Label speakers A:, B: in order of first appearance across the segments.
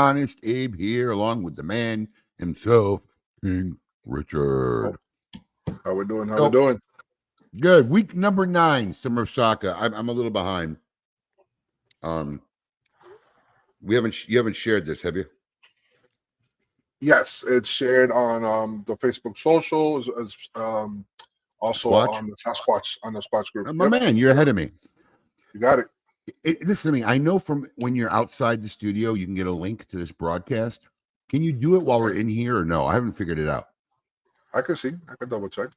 A: Honest Abe here, along with the man himself, King Richard.
B: How we doing? How we doing?
A: Good. Week number 9, Summer of Saka. I'm a little behind. You haven't shared this, have you?
B: Yes, it's shared on the Facebook socials, as also
A: Squatch?
B: on the Squatch group.
A: My man, you're ahead of me.
B: You got it.
A: Listen to me. I know from when you're outside the studio, you can get a link to this broadcast. Can you do it while we're in here or no? I haven't figured it out.
B: I can see. I can double check.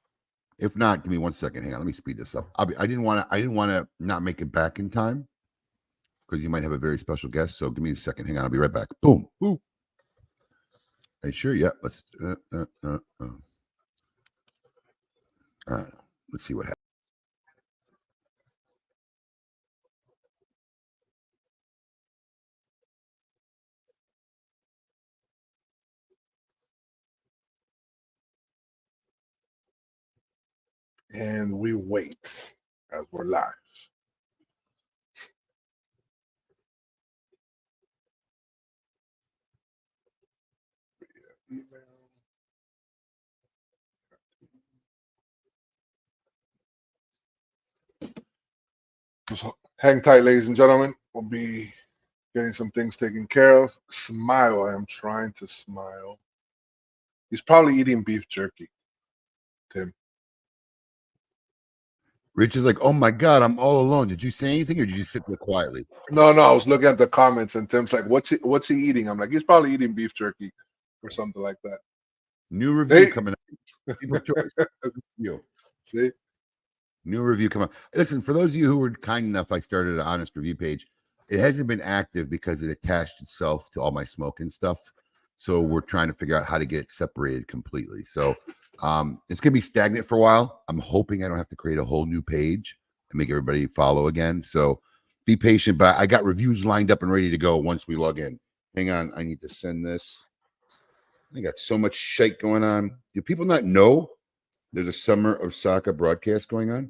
A: If not, give me 1 second. Hang on. Let me speed this up. I didn't want to not make it back in time because you might have a very special guest. So give me a second. Hang on. I'll be right back. Boom. Boom. Are you sure? Yeah. Let's see what happens.
B: And we wait as we're live. Just hang tight, ladies and gentlemen. We'll be getting some things taken care of. Smile. I am trying to smile. He's probably eating beef jerky, Tim.
A: Rich is like, oh my God, I'm all alone. Did you say anything or did you sit there quietly?
B: No, I was looking at the comments and Tim's like, what's he eating? I'm like, he's probably eating beef jerky or something like that.
A: New review coming up. People's choice.
B: See?
A: New review coming up. Listen, for those of you who were kind enough, I started an honest review page. It hasn't been active because it attached itself to all my smoking stuff. So we're trying to figure out how to get it separated completely. So it's going to be stagnant for a while. I'm hoping I don't have to create a whole new page and make everybody follow again. So be patient. But I got reviews lined up and ready to go once we log in. Hang on. I need to send this. I got so much shite going on. Do people not know there's a Summer of Saka broadcast going on?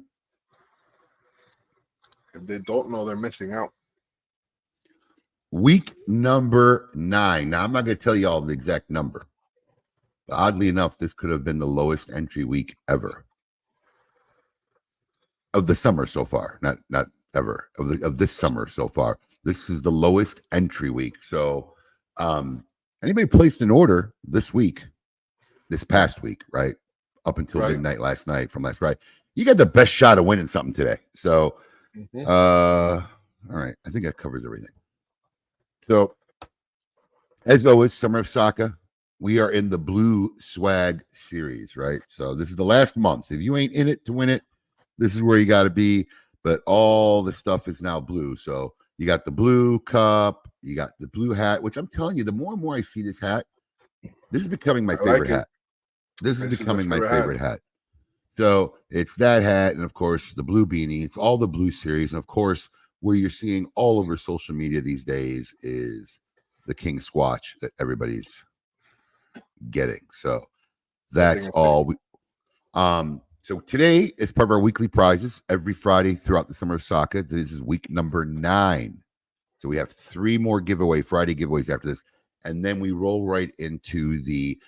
B: If they don't know, they're missing out.
A: Week number 9. Now, I'm not going to tell you all the exact number. But oddly enough, this could have been the lowest entry week ever of the summer so far. Not ever of this summer so far. This is the lowest entry week. So, anybody placed an order this past week, right? Up until midnight last night from last Friday, you got the best shot of winning something today. So, all right. I think that covers everything. So, as always, Summer of Saka, we are in the Blue Swag series, right? So this is the last month. If you ain't in it to win it, this is where you got to be. But all the stuff is now blue. So you got the blue cup, you got the blue hat, which I'm telling you, the more and more I see this hat, this is becoming my favorite hat. This is becoming my favorite hat. So it's that hat, and of course the blue beanie. It's all the blue series, and of course, where you're seeing all over social media these days is the King Squatch that everybody's getting. So that's all. So today is part of our weekly prizes every Friday throughout the Summer of Saka. This is week number 9. So we have 3 more Friday giveaways after this, and then we roll right into the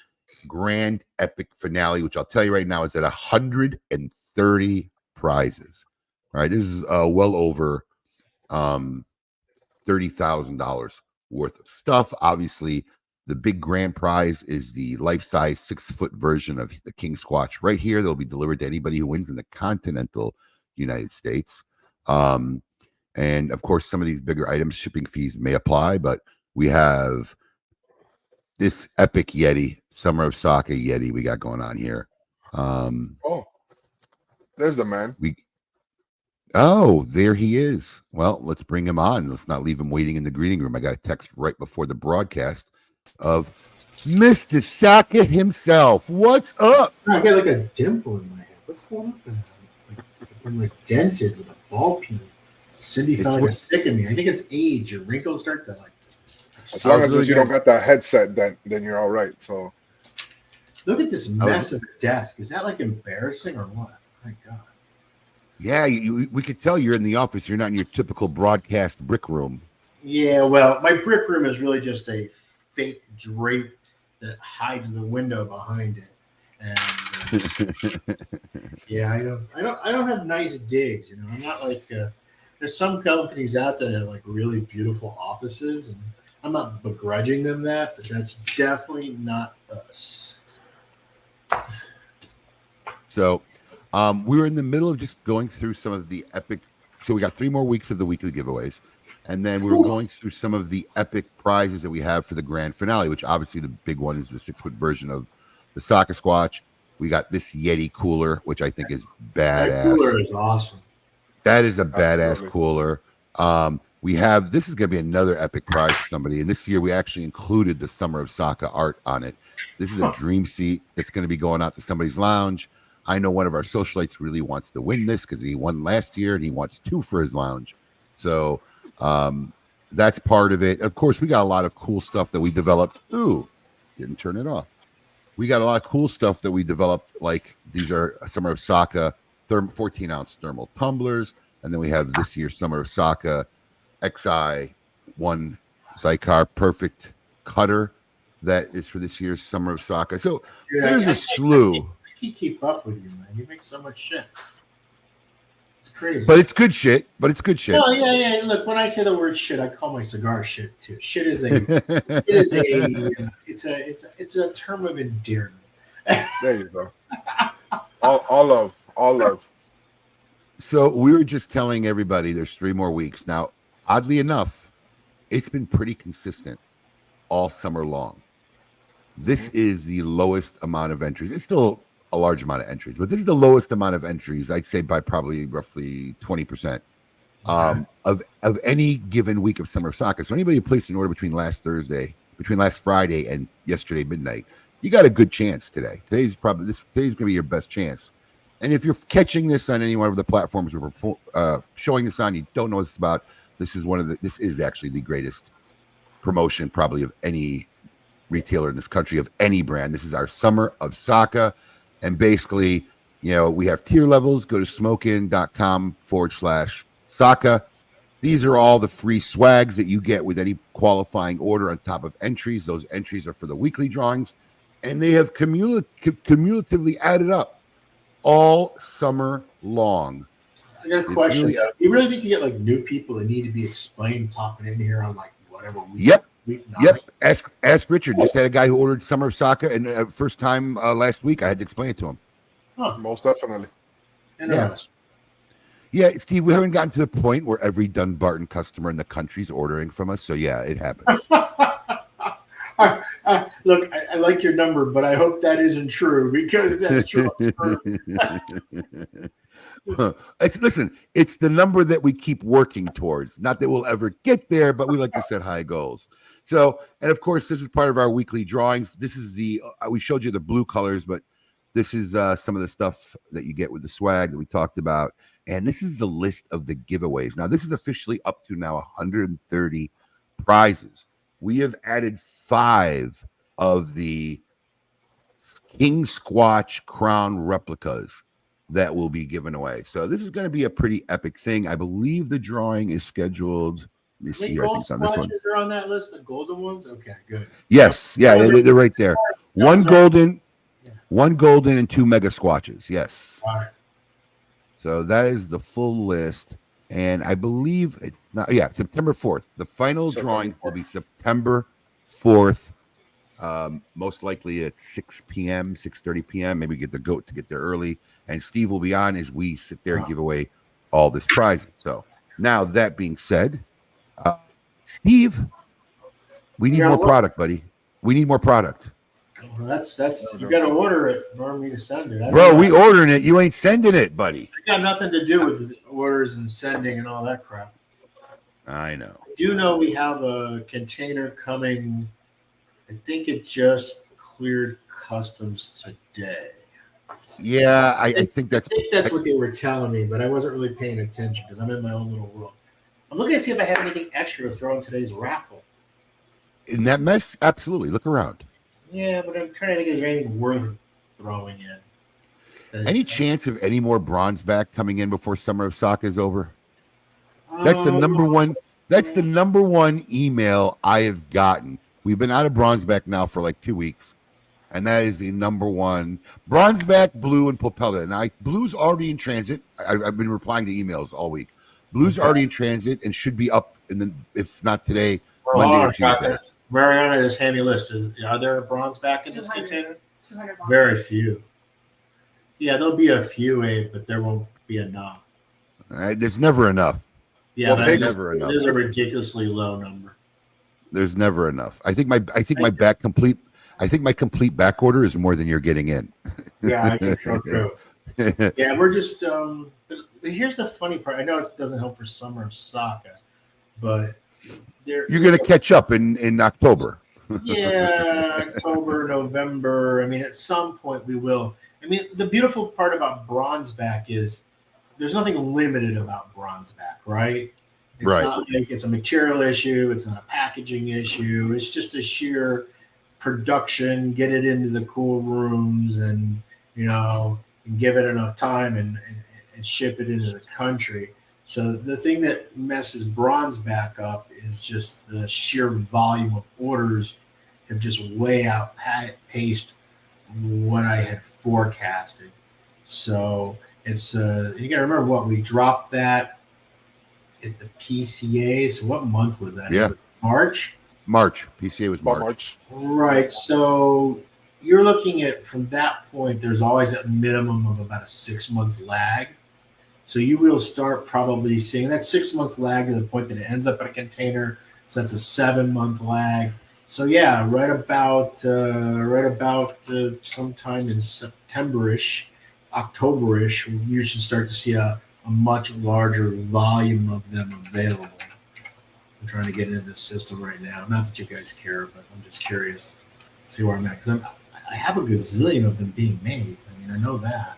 A: grand epic finale, which I'll tell you right now is at 130 prizes. All right, this is well over $30,000 worth of stuff. Obviously, the big grand prize is the life-size 6-foot version of the King Squatch right here. They'll be delivered to anybody who wins in the continental United States. And of course, some of these bigger items, shipping fees may apply, but we have this epic Yeti, Summer of Saka Yeti we got going on here.
B: There's the man.
A: There he is. Well, let's bring him on. Let's not leave him waiting in the greeting room. I got a text right before the broadcast of Mr. Saka himself. What's up?
C: I got like a dimple in my head. What's going on? I'm like dented with a ball peen. Cindy found like sick of me. I think it's age. Your wrinkles start to like.
B: As long as you don't got that headset, then you're all right. So
C: look at this mess of a desk. Is that like embarrassing or what? My God.
A: Yeah, we could tell you're in the office. You're not in your typical broadcast brick room.
C: Yeah, well, my brick room is really just a fake drape that hides the window behind it. And yeah, I don't have nice digs. I'm not like there's some companies out there that have like really beautiful offices, and I'm not begrudging them that, but that's definitely not us.
A: So we were in the middle of just going through some of the epic. So we got 3 more weeks of the weekly giveaways. And then we were going through some of the epic prizes that we have for the grand finale, which obviously the big one is the 6-foot version of the Saka Squatch. We got this Yeti cooler, which I think is badass.
C: That cooler is awesome.
A: That is a badass cooler. We have, this is going to be another epic prize for somebody. And this year we actually included the Summer of Saka art on it. This is a dream seat. It's going to be going out to somebody's lounge. I know one of our socialites really wants to win this because he won last year and he wants 2 for his lounge. So that's part of it. Of course, we got a lot of cool stuff that we developed. Ooh, didn't turn it off. We got a lot of cool stuff that we developed. Like these are Summer of Saka 14-ounce thermal tumblers. And then we have this year's Summer of Saka XI1 Zycar Perfect Cutter. That is for this year's Summer of Saka. So there's a slew.
C: I can't keep up with you, man. You make so much shit. It's crazy.
A: But it's good shit.
C: Oh yeah. Look, when I say the word shit, I call my cigar shit too. Shit is it's a term of endearment.
B: There you go. All love.
A: So we were just telling everybody there's 3 more weeks. Now, oddly enough, it's been pretty consistent all summer long. This is the lowest amount of entries. It's still a large amount of entries, but this is the lowest amount of entries, I'd say by probably roughly 20% of any given week of Summer of Saka. So anybody who placed an order between last Friday and yesterday midnight, you got a good chance today. Today's going to be your best chance. And if you're catching this on any one of the platforms we're showing this on, you don't know what it's about. This is actually the greatest promotion probably of any retailer in this country, of any brand. This is our Summer of Saka. And basically, we have tier levels. Go to smokin.com/Saka. These are all the free swags that you get with any qualifying order on top of entries. Those entries are for the weekly drawings, and they have cumulatively added up all summer long.
C: I got a question. You really think you get like new people that need to be explained popping in here on like whatever week? Week 9?
A: Yep. Ask Richard. Just had a guy who ordered Summer of Saka, and first time last week I had to explain it to him.
B: Huh. Most definitely.
A: Yeah, Steve, we haven't gotten to the point where every Dunbarton customer in the country's ordering from us. So yeah, it happens.
C: Look, I like your number, but I hope that isn't true, because if that's true,
A: it's the number that we keep working towards. Not that we'll ever get there, but we like to set high goals. So, and of course, this is part of our weekly drawings. This is we showed you the blue colors, but this is some of the stuff that you get with the swag that we talked about. And this is the list of the giveaways. Now, this is officially up to now 130 prizes. We have added 5 of the King Squatch crown replicas that will be given away. So this is going to be a pretty epic thing. I believe the drawing is scheduled. Let me see here. I think it's on this one.
C: Are on that list, the golden ones? Okay, good.
A: Yes. Yeah, they're right there. One golden and 2 mega squatches. Yes.
C: All right.
A: So that is the full list. And I believe it's not, September 4th. The final drawing will be September 4th. Most likely at 6 p.m., 6:30 p.m. Maybe get the goat to get there early. And Steve will be on as we sit there and give away all this prize. So now that being said, Steve, we need more product, buddy. We need more product.
C: Well, that's you got to order it for me to send it.
A: Bro, we ordering it. You ain't sending it, buddy.
C: I got nothing to do with orders and sending and all that crap.
A: I know.
C: I do know we have a container coming. I think it just cleared customs today.
A: Yeah, I think that's
C: what they were telling me, but I wasn't really paying attention because I'm in my own little world. I'm looking to see if I have anything extra to throw in today's raffle.
A: In that mess? Absolutely. Look around.
C: Yeah, but I'm trying to think if there's anything worth throwing in.
A: Any chance of any more bronze back coming in before Summer of Saka is over? That's the number one. That's the number one email I have gotten. We've been out of Bronzeback now for like 2 weeks, and that is the number one. Bronzeback, Blue, and Popella. And Blue's already in transit. I've been replying to emails all week. Blue's
C: Okay.
A: already in transit and should be up in the, if not today,
C: Well,
A: Monday
C: hold
A: or
C: on,
A: Tuesday.
C: Saka. Mariana is handy list. Are there bronze back in this
D: 200.
C: container?
D: 200 boxes.
C: Very few. Yeah, there'll be a few, Abe, but there won't be enough.
A: There's never enough.
C: Yeah,
B: Well,
C: that
B: Pig-
C: is,
A: never
C: it
A: enough.
C: is a ridiculously low number.
A: There's never enough. I think my complete back order is more than you're getting in.
C: Yeah, I think so too. Yeah, we're just but here's the funny part. I know it doesn't help for summer of Saka, but
A: You're going to catch up in October.
C: yeah, October, November. I mean, at some point we will. I mean, the beautiful part about Bronzeback is there's nothing limited about Bronzeback, right? It's
A: Right.
C: not like it's a material issue. It's not a packaging issue. It's just a sheer production, get it into the cool rooms and, and give it enough time and ship it into the country. So the thing that messes Bronzeback up is just the sheer volume of orders have just way outpaced what I had forecasted. So it's you got to remember what we dropped that at the PCA. So what month was that?
A: Yeah.
C: March.
A: PCA was
B: About
A: March.
C: Right. So you're looking at from that point. There's always a minimum of about a 6-month lag. So you will start probably seeing that 6 months lag to the point that it ends up in a container. So that's a 7-month lag. So yeah, right about sometime in September-ish, October-ish, you should start to see a much larger volume of them available. I'm trying to get into this system right now. Not that you guys care, but I'm just curious to see where I'm at because I have a gazillion of them being made. I mean, I know that.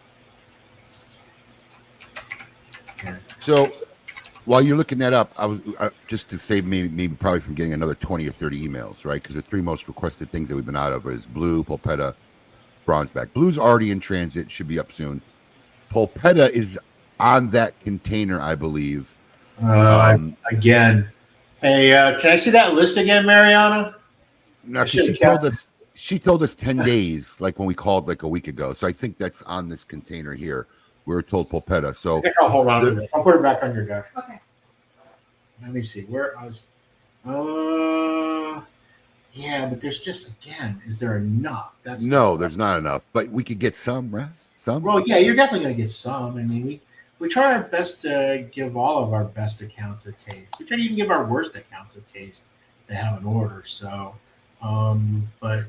C: Yeah.
A: So while you're looking that up, I was just to save me probably from getting another 20 or 30 emails, right? Because the 3 most requested things that we've been out of is Blue, Polpetta, Bronzeback. Blue's already in transit, should be up soon. Polpetta is on that container, I believe.
C: Again, hey, can I see that list again, Mariana?
A: No, she told us 10 days, like when we called like a week ago. So I think that's on this container here. We were told Polpetta. So
C: I'll hold on to it. I'll put it back on your deck.
D: Okay.
C: Let me see where I was. Yeah, but there's just is there enough?
A: there's not enough, but we could get some, right? Some.
C: Well, yeah, you're definitely gonna get some. I mean, we try our best to give all of our best accounts a taste. We try to even give our worst accounts a taste to have an order. So, but I'm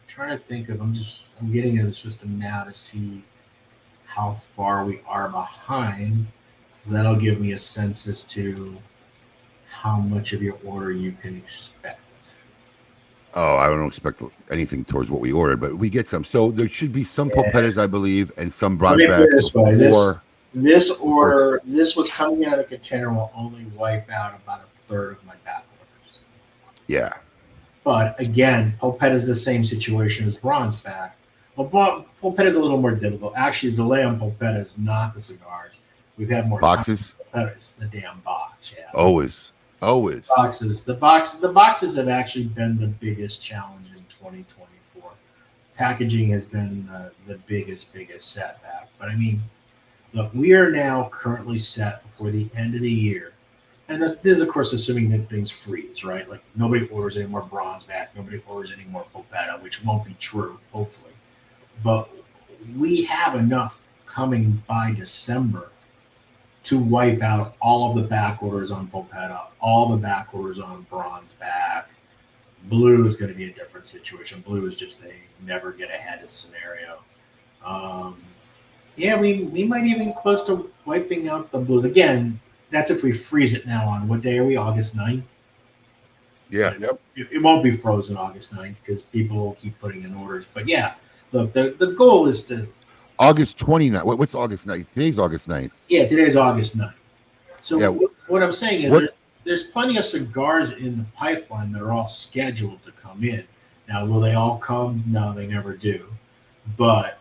C: trying to think of. I'm getting into the system now to see how far we are behind. Because that'll give me a sense as to how much of your order you can expect.
A: Oh, I don't expect anything towards what we ordered, but we get some. So there should be some Polpettas, I believe, and some
C: Let me put it this way.
A: Bronzebacks.
C: This order, this what's coming out of the container will only wipe out about a third of my back orders.
A: Yeah.
C: But again, Polpetta is the same situation as Bronzeback. Well, Polpetta is a little more difficult. Actually, the delay on Polpetta is not the cigars. We've had more
A: Boxes.
C: It's the damn box. Yeah.
A: Always.
C: Boxes. The boxes have actually been the biggest challenge in 2024. Packaging has been the biggest setback. But I mean, look, we are now currently set before the end of the year. And this is, of course, assuming that things freeze, right? Like nobody orders any more Bronzeback, nobody orders any more Polpetta, which won't be true, hopefully. But we have enough coming by December to wipe out all of the back orders on Polpetta, all the back orders on Bronzeback. Blue is going to be a different situation. Blue is just a never get ahead of scenario. Yeah, we might even close to wiping out the Blue. Again, that's if we freeze it now on what day are we? August 9th?
A: Yeah.
B: Yep.
C: It won't be frozen August 9th because people will keep putting in orders. But yeah, look, the goal is to
A: August 29th. What's August 9th? Today's August 9th.
C: Yeah, today's August 9th. So
A: Yeah.
C: what I'm saying is there's plenty of cigars in the pipeline that are all scheduled to come in. Now, will they all come? No, they never do. But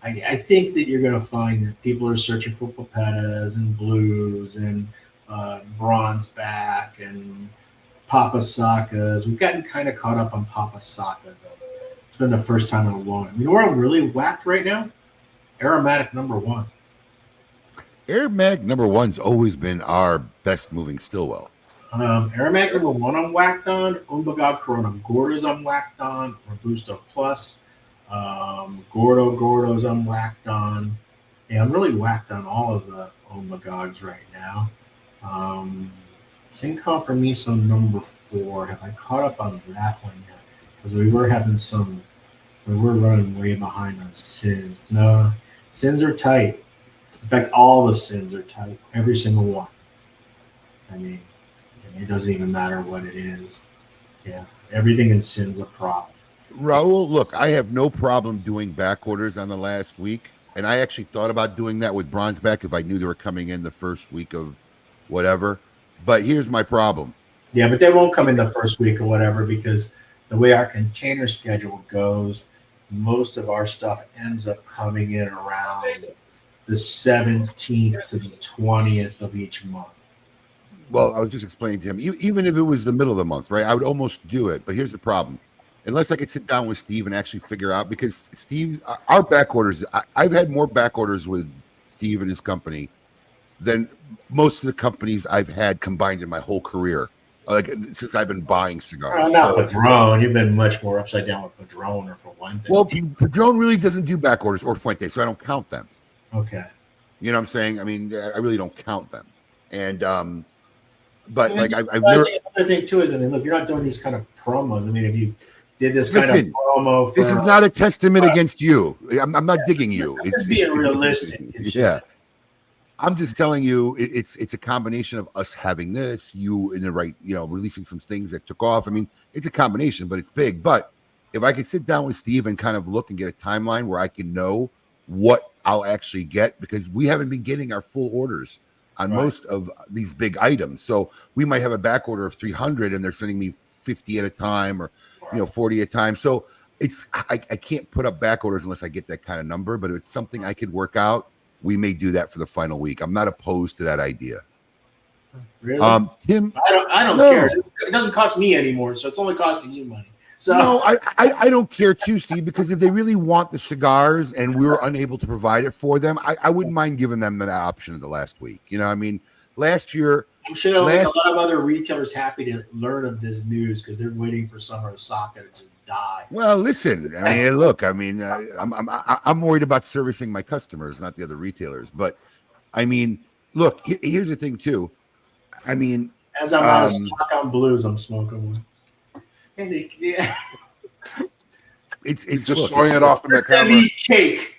C: I think that you're going to find that people are searching for Polpettas and Blues and Bronzeback and Papa Sakas. We've gotten kind of caught up on Papa Saka, though. It's been the first time in a long time. You know where I'm really whacked right now? Aromatic number 1.
A: Aromatic number 1's always been our best moving Stillwell.
C: Aromatic number 1 I'm whacked on. Umbagog Corona Gordos I'm whacked on. Robusto Plus. Gordos I'm whacked on. Yeah, I'm really whacked on all of the Umbagogs right now. Sin Compromiso number 4. Have I caught up on that one yet? Because we were running way behind on sins. No, sins are tight. In fact, all the sins are tight. Every single one. I mean, it doesn't even matter what it is. Yeah, everything in sin's a problem.
A: Raul, look, I have no problem doing back orders on the last week. And I actually thought about doing that with bronze back if I knew they were coming in the first week of whatever. But here's my problem.
C: Yeah, but they won't come in the first week or whatever because the way our container schedule goes, most of our stuff ends up coming in around the 17th to the 20th of each month.
A: Well, I was just explaining to him, even if it was the middle of the month, right, I would almost do it. But here's the problem. Unless I could sit down with Steve and actually figure out, because Steve, our back orders, I've had more back orders with Steve and his company than most of the companies I've had combined in my whole career, like since I've been buying cigars.
C: Not Padron. You've been much more upside down with Padron, or for one thing.
A: Well, Padron really doesn't do back orders or Fuente, so I don't count them.
C: Okay.
A: You know what I'm saying? I mean, I really don't count them. And, but like I've
C: never. The thing too is, I mean, look, you're not doing these kind of promos. I mean, if you did this kind of promo,
A: this is not a testament against you. I'm not digging you.
C: It's being realistic.
A: I'm just telling you, it's a combination of us having this, you in the right, releasing some things that took off. I mean, it's a combination, but it's big. But if I could sit down with Steve and kind of look and get a timeline where I can know what I'll actually get, because we haven't been getting our full orders on most of these big items. So we might have a back order of 300 and they're sending me 50 at a time or 40 at a time. So I can't put up back orders unless I get that kind of number, but if it's something I could work out, we may do that for the final week. I'm not opposed to that idea.
C: Really?
A: Tim,
C: I don't care. It doesn't cost me anymore, so it's only costing you money. So
A: no, I don't care too, Steve, because if they really want the cigars and we were unable to provide it for them, I wouldn't mind giving them that option of the last week. I mean, last year,
C: I'm sure a lot of other retailers happy to learn of this news because they're waiting for Summer of Saka to die.
A: Well, listen, I mean, look, I mean, I'm worried about servicing my customers, not the other retailers. But I mean, look, here's the thing too. I mean,
C: as I'm out of stock on blues, I'm smoking one. Yeah.
B: It's just showing it off in the camera.
C: Cake.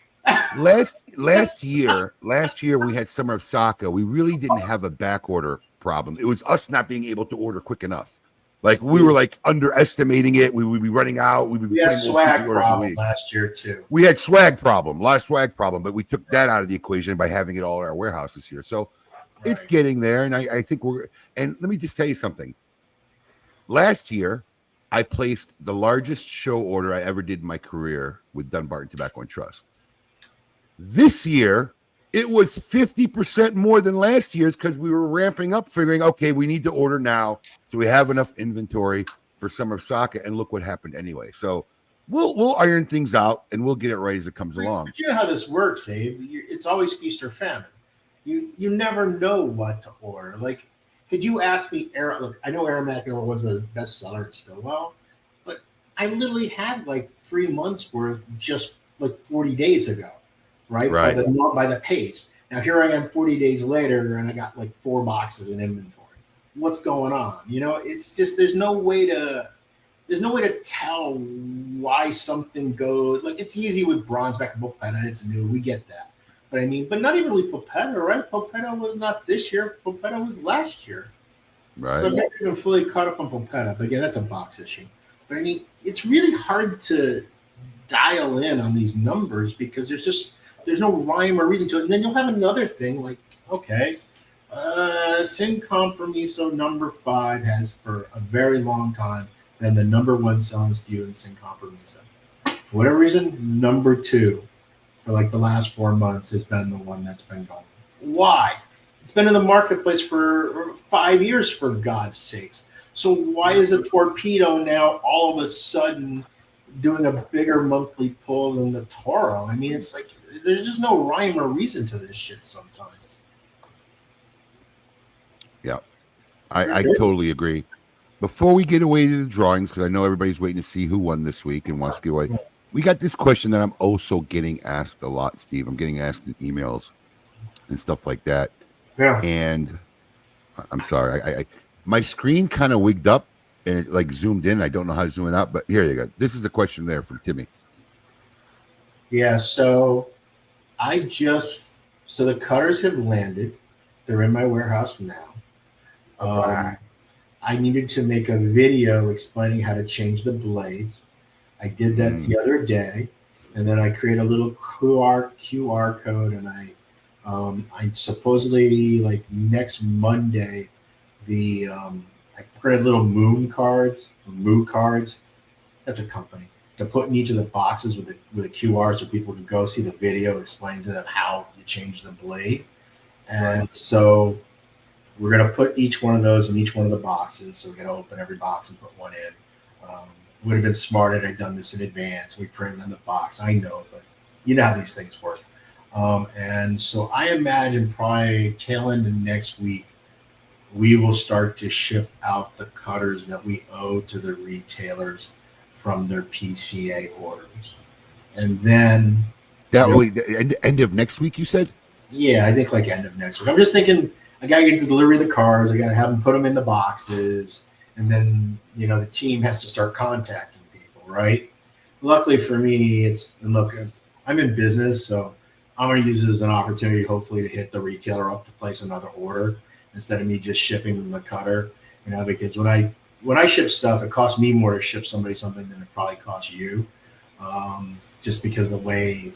A: Last year we had Summer of Saka. We really didn't have a back order problem. It was us not being able to order quick enough. Like we were like underestimating it. We would be running out. We
C: had swag problem last year too.
A: We had swag problem, but we took that out of the equation by having it all in our warehouses here. So it's getting there, and I think and let me just tell you something. Last year, I placed the largest show order I ever did in my career with Dunbarton Tobacco and Trust. This year, it was 50% more than last year's because we were ramping up, figuring, okay, we need to order now so we have enough inventory for Summer of Saka, and look what happened anyway. So we'll iron things out, and we'll get it right as it comes along.
C: But you know how this works, Abe. It's always feast or famine. You never know what to order. Like, could you ask me, look, I know Aromatic was the best seller at Stillwell, but I literally had like 3 months worth just like 40 days ago, right? By the pace. Now here I am 40 days later, and I got like 4 boxes in inventory. What's going on? It's just there's no way to tell why something goes. Like, it's easy with bronze back and Popetta. It's new. We get that. But I mean, but not even with Popetta, right? Popetta was not this year. Popetta was last year.
A: Right.
C: So I've never even fully caught up on Popetta. But again, that's a box issue. But I mean, it's really hard to dial in on these numbers because there's no rhyme or reason to it. And then you'll have another thing like, okay, Sin Compromiso number 5 has for a very long time been the number 1 selling SKU in Sin Compromiso. For whatever reason, number 2 for like the last 4 months has been the one that's been going. Why? It's been in the marketplace for 5 years, for God's sakes. So why is a Torpedo now all of a sudden doing a bigger monthly pull than the Toro? I mean, it's like there's just no rhyme or reason to this shit sometimes.
A: Yeah, I totally agree. Before we get away to the drawings, because I know everybody's waiting to see who won this week and wants to get away, we got this question that I'm also getting asked a lot, Steve. I'm getting asked in emails and stuff like that.
C: Yeah.
A: And I'm sorry, I my screen kind of wigged up and it like zoomed in. I don't know how to zoom it out, but here you go. This is the question there from Timmy.
C: Yeah, so the cutters have landed. They're in my warehouse now. I needed to make a video explaining how to change the blades. I did that the other day, and then I create a little QR code, and I supposedly like next Monday, I printed little moo cards. That's a company to put in each of the boxes with a QR so people can go see the video, explain to them how you change the blade, and so. We're going to put each one of those in each one of the boxes. So we're going to open every box and put one in. It would have been smart had I done this in advance. We printed on the box. I know, but you know how these things work. And so I imagine probably tail end of next week, we will start to ship out the cutters that we owe to the retailers from their PCA orders. And then...
A: the end of next week, you said?
C: Yeah, I think like end of next week. I'm just thinking... I got to get the delivery of the cars. I got to have them put them in the boxes. And then, the team has to start contacting people, right? Luckily for me, look, I'm in business, so I'm going to use this as an opportunity, hopefully, to hit the retailer up to place another order instead of me just shipping them the cutter, because when I ship stuff, it costs me more to ship somebody something than it probably costs you, just because the way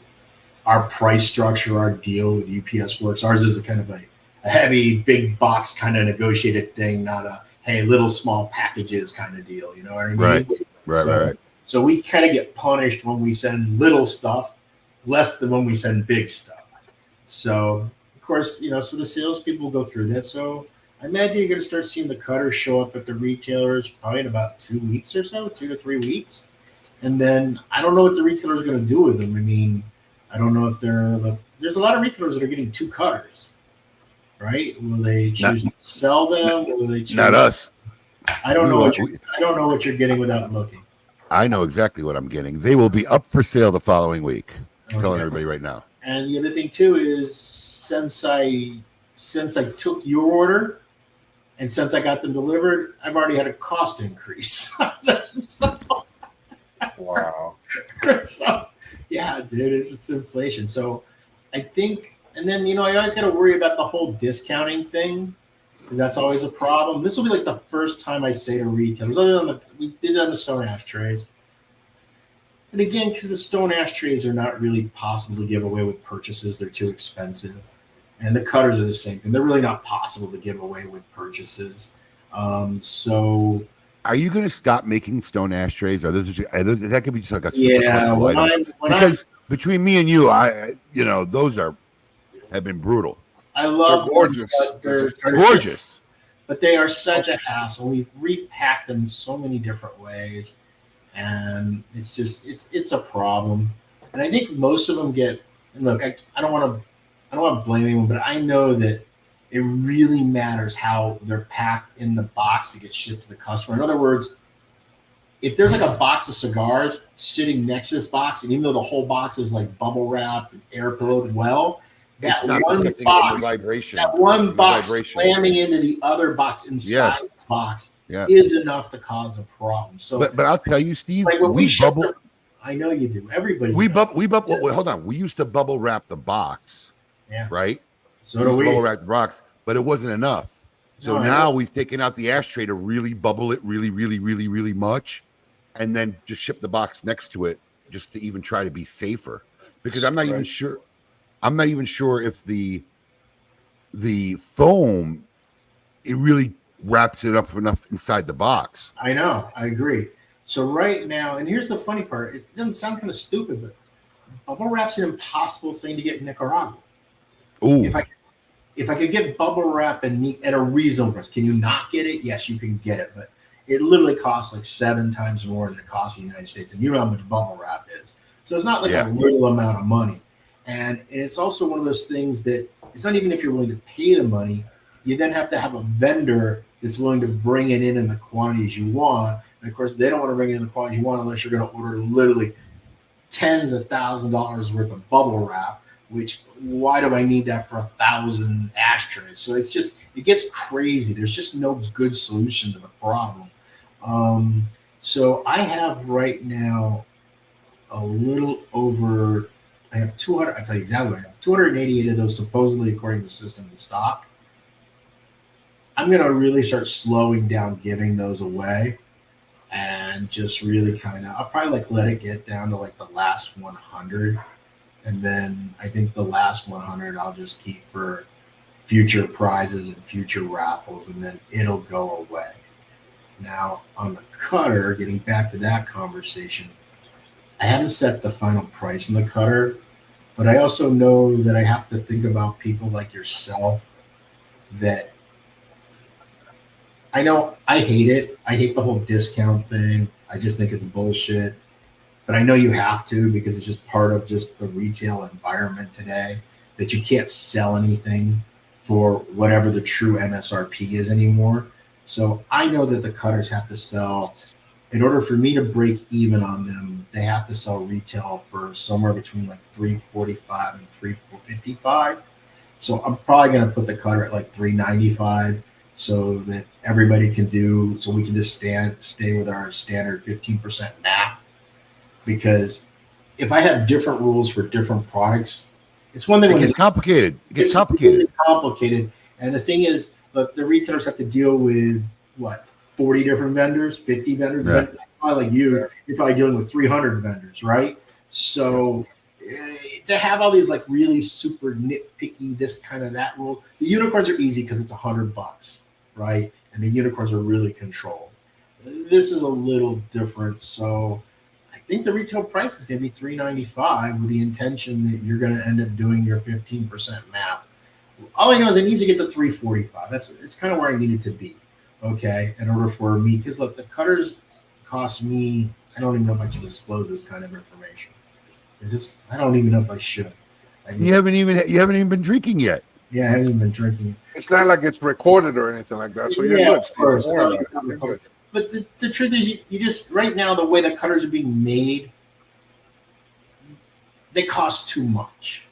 C: our price structure, our deal with UPS works. Ours is a kind of a heavy, big box kind of negotiated thing, not a, hey, little small packages kind of deal. You know what I mean?
A: Right.
C: So we kind of get punished when we send little stuff, less than when we send big stuff. So, of course, so the salespeople go through that. So I imagine you're going to start seeing the cutters show up at the retailers probably in about 2 weeks or so, 2 to 3 weeks. And then I don't know what the retailer is going to do with them. I mean, I don't know if there's a lot of retailers that are getting 2 cutters. Right? Will they choose to sell them? Or will they choose?
A: Not us.
C: I don't know what you're getting without looking.
A: I know exactly what I'm getting. They will be up for sale the following week. I'm telling everybody right now.
C: And the other thing too is since I took your order and since I got them delivered, I've already had a cost increase.
B: Wow.
C: So, yeah, dude, it's inflation. So I think. And then, I always got to worry about the whole discounting thing because that's always a problem. This will be like the first time I say to retailers, other than we did it on the stone ashtrays. And again, because the stone ashtrays are not really possible to give away with purchases. They're too expensive. And the cutters are the same thing. They're really not possible to give away with purchases. So... Are
A: you going to stop making stone ashtrays? That could be just like a
C: because
A: between me and you, those have been brutal.
C: I love
B: gorgeous.
C: They're
A: gorgeous.
C: But they are such a hassle. We've repacked them in so many different ways. And it's a problem. And I think most of them get, and look, I don't want to blame anyone, but I know that it really matters how they're packed in the box to get shipped to the customer. In other words, if there's like a box of cigars sitting next to this box, and even though the whole box is like bubble wrapped and air pillowed well, that one box slamming into the other box inside the box is enough to cause a problem. So,
A: but I'll tell you, Steve,
C: like we bubble. I know you do. Everybody.
A: Hold on. We used to bubble wrap the box.
C: Yeah.
A: Right.
C: So do we.
A: Bubble wrap the box, but it wasn't enough. So now we've taken out the ashtray to really bubble it really, really, really, really much, and then just ship the box next to it just to even try to be safer. Because I'm not even sure. I'm not even sure if the foam, it really wraps it up enough inside the box.
C: I know. I agree. So right now, and here's the funny part. It doesn't sound kind of stupid, but bubble wrap's an impossible thing to get in Nicaragua.
A: Ooh.
C: If I could get bubble wrap at a reasonable price, can you not get it? Yes, you can get it. But it literally costs like 7 times more than it costs in the United States. And you know how much bubble wrap is. So it's not like
A: Yeah.
C: a little amount of money. And it's also one of those things that it's not even if you're willing to pay the money, you then have to have a vendor that's willing to bring it in the quantities you want. And of course, they don't want to bring it in the quantities you want unless you're going to order literally tens of $1,000s worth of bubble wrap, which why do I need that for 1,000 ashtrays? So it gets crazy. There's just no good solution to the problem. So I have right now a little over, I have 200, I tell you exactly what I have, 288 of those supposedly according to the system in stock. I'm going to really start slowing down giving those away and just really I'll probably let it get down to like the last 100. And then I think the last 100 I'll just keep for future prizes and future raffles, and then it'll go away. Now, on the cutter, getting back to that conversation, I haven't set the final price on the cutter, but I also know that I have to think about people like yourself that I know I hate it. I hate the whole discount thing. I just think it's bullshit. But I know you have to because it's just part of just the retail environment today that you can't sell anything for whatever the true MSRP is anymore. So I know that the cutters have to sell, in order for me to break even on them, they have to sell retail for somewhere between like $345 and $355. So I'm probably going to put the cutter at like $395 so that everybody can so we can just stay with our standard 15% MAP. Because if I have different rules for different products, it's one thing when
A: it's complicated. It gets complicated.
C: Really complicated. And the thing is, the retailers have to deal with 40 different vendors, 50 vendors.
A: Yeah.
C: Probably like you're probably dealing with 300 vendors, right? So to have all these like really super nitpicky, this kind of that rule. The unicorns are easy because it's $100, right? And the unicorns are really controlled. This is a little different, so I think the retail price is going to be $395 with the intention that you're going to end up doing your 15% map. All I know is it needs to get to $345. It's kind of where I need it to be, okay, in order for me. Because look, the cutters cost me. I don't even know if I should disclose this kind of information. I don't even know if I should.
A: You haven't even been drinking yet.
C: Yeah, I haven't even been drinking it.
B: It's not like it's recorded or anything like that, so you're good, Steve. Don't worry about it. You're good.
C: But the truth is, you just right now the way the cutters are being made, they cost too much.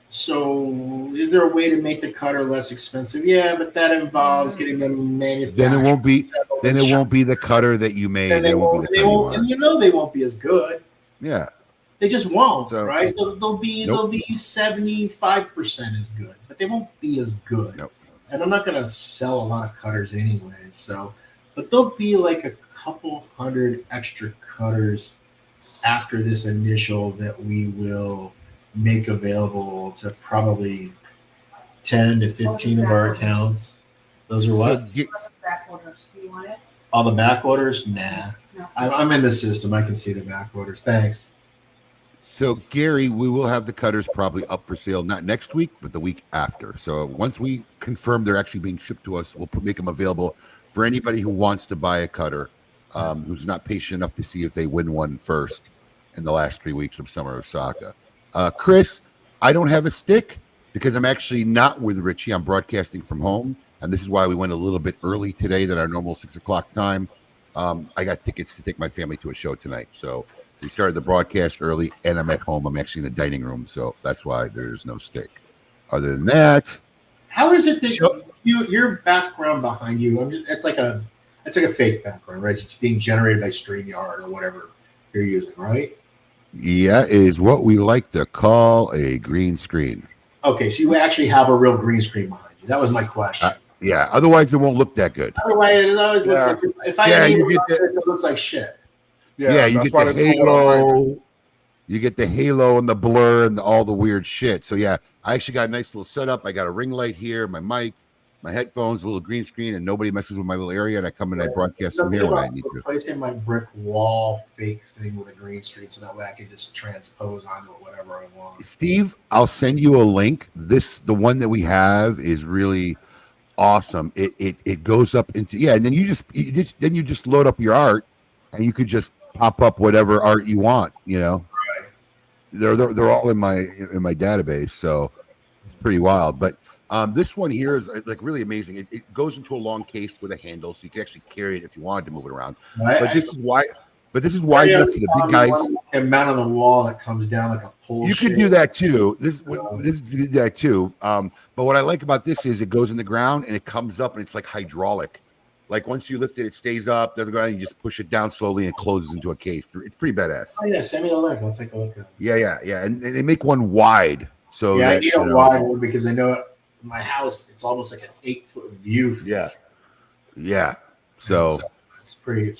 C: So, is there a way to make the cutter less expensive? Yeah, but that involves getting them manufactured.
A: Then it won't be. Then it won't be the cutter that you made.
C: They won't, and they won't be as good.
A: Yeah,
C: they just won't.
A: So,
C: right? They'll be 75% as good, but they won't be as good.
A: Nope.
C: And I'm not going to sell a lot of cutters anyway. So, but there'll be like a couple hundred extra cutters after this initial that we will make available to probably 10 to 15 of our accounts. Those are what?
D: Back orders. Do you want it?
C: All the back orders? Nah.
D: No.
C: I'm in the system. I can see the back orders. Thanks.
A: So, Gary, we will have the cutters probably up for sale, not next week, but the week after. So once we confirm they're actually being shipped to us, we'll make them available for anybody who wants to buy a cutter, who's not patient enough to see if they win one first in the last 3 weeks of Summer of Saka. Chris, I don't have a stick because I'm actually not with Richie. I'm broadcasting from home, and this is why we went a little bit early today than our normal 6 o'clock time. I got tickets to take my family to a show tonight, so we started the broadcast early, and I'm at home. I'm actually in the dining room, so that's why there's no stick. Other than that,
C: how is it that your background behind you? It's like a fake background, right? It's being generated by StreamYard or whatever you're using, right?
A: Yeah, is what we like to call a green screen.
C: Okay, so you actually have a real green screen behind you. That was my question.
A: Yeah, otherwise it won't look that good.
C: Otherwise, it always looks like if I it looks like shit.
A: Yeah, you get the halo. You get the halo and the blur and all the weird shit. So yeah, I actually got a nice little setup. I got a ring light here, my mic, my headphones, a little green screen, and nobody messes with my little area. And I come in and I broadcast from here when I need to.
C: Replacing my brick wall fake thing with a green screen so that way I can just transpose onto it whatever I want.
A: Steve, I'll send you a link. The one that we have is really awesome. It goes up into and then you just load up your art, and you could just pop up whatever art you want. They're all in my database, so it's pretty wild. But this one here is like really amazing. It goes into a long case with a handle, so you can actually carry it if you wanted to move it around. But this is why good for the big guys.
C: A mount on the wall that comes down like a pole.
A: You could do that too. This do that too. But what I like about this is it goes in the ground and it comes up and it's like hydraulic. Like once you lift it, it stays up. Doesn't go down. You just push it down slowly and it closes into a case. It's pretty badass.
C: Oh yeah, send me the link. I'll take a look at it.
A: Yeah. And they make one wide. So
C: I need a wide one because I know my house. It's almost like an 8-foot view.
A: Yeah. So
C: it's pretty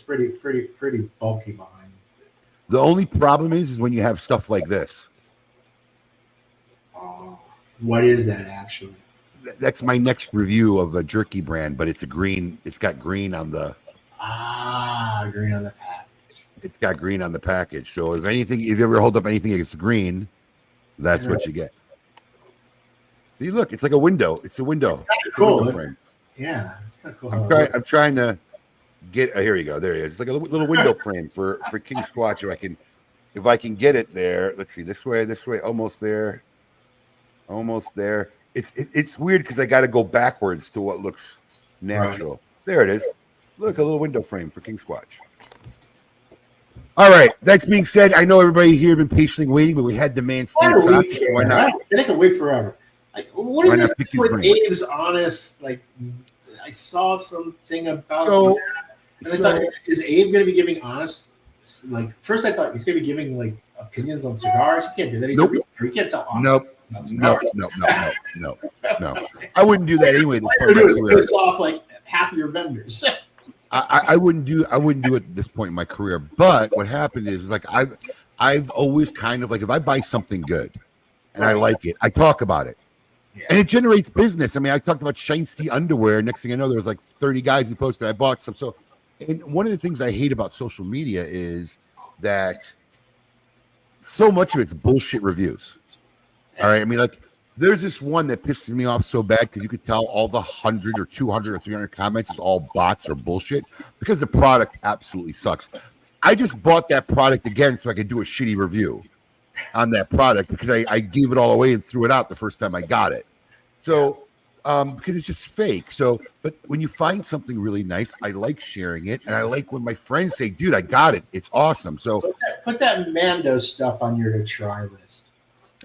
C: bulky behind me.
A: The only problem is when you have stuff like this.
C: Oh, what is that actually?
A: That's my next review of a jerky brand, but it's a green. It's got green on the.
C: Green on the package.
A: It's got green on the package. So if you ever hold up anything that's green, that's what you get. See, look, it's like a window. It's a window.
C: It's cool.
A: Window frame.
C: Yeah, it's kind of cool.
A: I'm trying to get. Here you go. There it is. It's like a little window frame for King Squatch. If I can get it there. Let's see. This way. Almost there. It's weird because I got to go backwards to what looks natural. Right. There it is. Look, a little window frame for King Squatch. All right. That being said, I know everybody here has been patiently waiting, but we had demand Steve Saka, so why not?
C: They can wait forever. What is this with Abe's honest? Like, I saw something about that. And I thought, is Abe going to be giving honest? Like, first I thought he's going to be giving like opinions on cigars. You can't do that. He's you can't tell honest.
A: No. I wouldn't do that anyway. This part of my career.
C: Piss off like half of your vendors.
A: I wouldn't do it at this point in my career. But what happened is like I've always kind of like if I buy something good and I like it, I talk about it. Yeah. And it generates business. I mean, I talked about Shinesty underwear. Next thing I know, there was like 30 guys who posted I bought some. So, and one of the things I hate about social media is that so much of it's bullshit reviews. All right. I mean, like, there's this one that pisses me off so bad because you could tell all the 100 or 200 or 300 comments is all bots or bullshit because the product absolutely sucks. I just bought that product again so I could do a shitty review on that product because I gave it all away and threw it out the first time I got it. So, because it's just fake. So, but when you find something really nice, I like sharing it. And I like when my friends say, dude, I got it. It's awesome. So
C: put that Mando stuff on your to try list.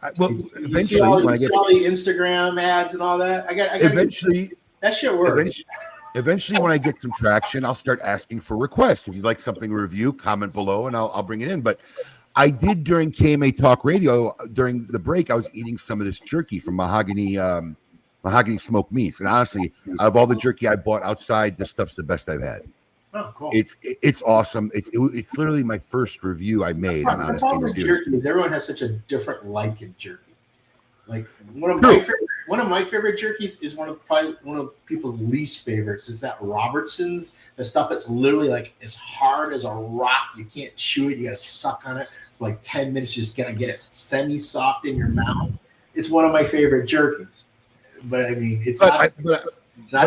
A: Eventually,
C: when I get all the Instagram ads and all that, I got
A: eventually
C: that shit works.
A: Eventually, when I get some traction, I'll start asking for requests. If you'd like something to review, comment below, and I'll bring it in. But I did during KMA Talk Radio during the break. I was eating some of this jerky from Mahogany Smoked Meats, and honestly, out of all the jerky I bought outside, this stuff's the best I've had.
C: Oh, cool!
A: It's awesome. It's literally my first review I made on Honest Game Reviews.
C: Jerky is everyone has such a different like in jerky. Like one of my favorite jerkies is one of people's least favorites. It's that Robertson's, the stuff that's literally like as hard as a rock. You can't chew it. You got to suck on it for like 10 minutes. Just gonna get it semi-soft in your mouth. It's one of my favorite jerkies. But I mean, it's not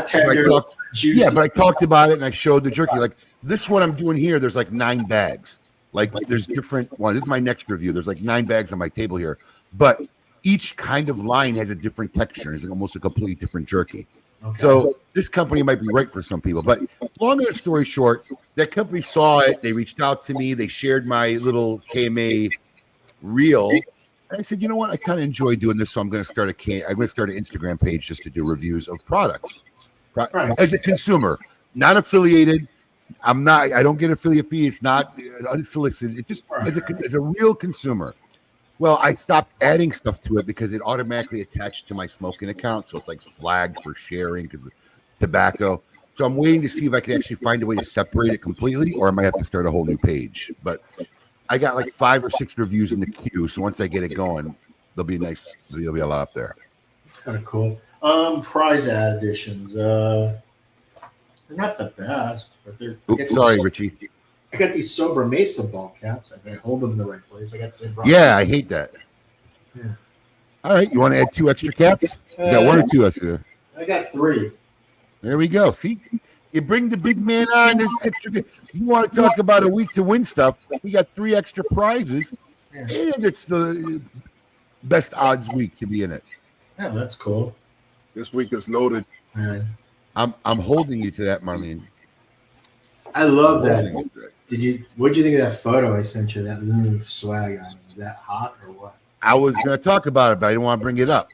C: tender. Juicy.
A: Yeah, but I talked about it and I showed the jerky. Like this one I'm doing here, there's like 9 bags. Like there's different ones. This is my next review. There's like 9 bags on my table here. But each kind of line has a different texture. It's like almost a completely different jerky. Okay. So this company might be right for some people. But longer story short, that company saw it. They reached out to me. They shared my little KMA reel. And I said, you know what? I kind of enjoy doing this, so I'm going to start an Instagram page just to do reviews of products. Right. As a consumer, not affiliated. I don't get affiliate fee. It's not unsolicited. It's just as a real consumer. Well, I stopped adding stuff to it because it automatically attached to my smoking account. So it's like flagged for sharing because of tobacco. So I'm waiting to see if I can actually find a way to separate it completely, or I might have to start a whole new page. But I got like 5 or 6 reviews in the queue. So once I get it going, they'll be nice. There'll be a lot up there.
C: It's kind of cool. Prize ad editions. They're not the best, but they're.
A: Sorry, Richie.
C: I got these Sober Mesa ball caps. I gotta hold them in the right place. I got the same problem.
A: Yeah, I hate that. Yeah. All right, you want to add 2 extra caps? You got 1 or 2 extra?
C: I got 3.
A: There we go. See, you bring the big man on. There's extra. You want to talk about a week to win stuff? We got 3 extra prizes, and it's the best odds week to be in it.
C: Yeah, that's cool.
B: This week is loaded.
C: Man.
A: I'm holding you to that, Marlene.
C: I love
A: I'm
C: that.
A: holding you to that.
C: What'd you think of that photo I sent you? That new swag on. Is that hot or what?
A: I was going to talk about it, but I didn't want to bring it up.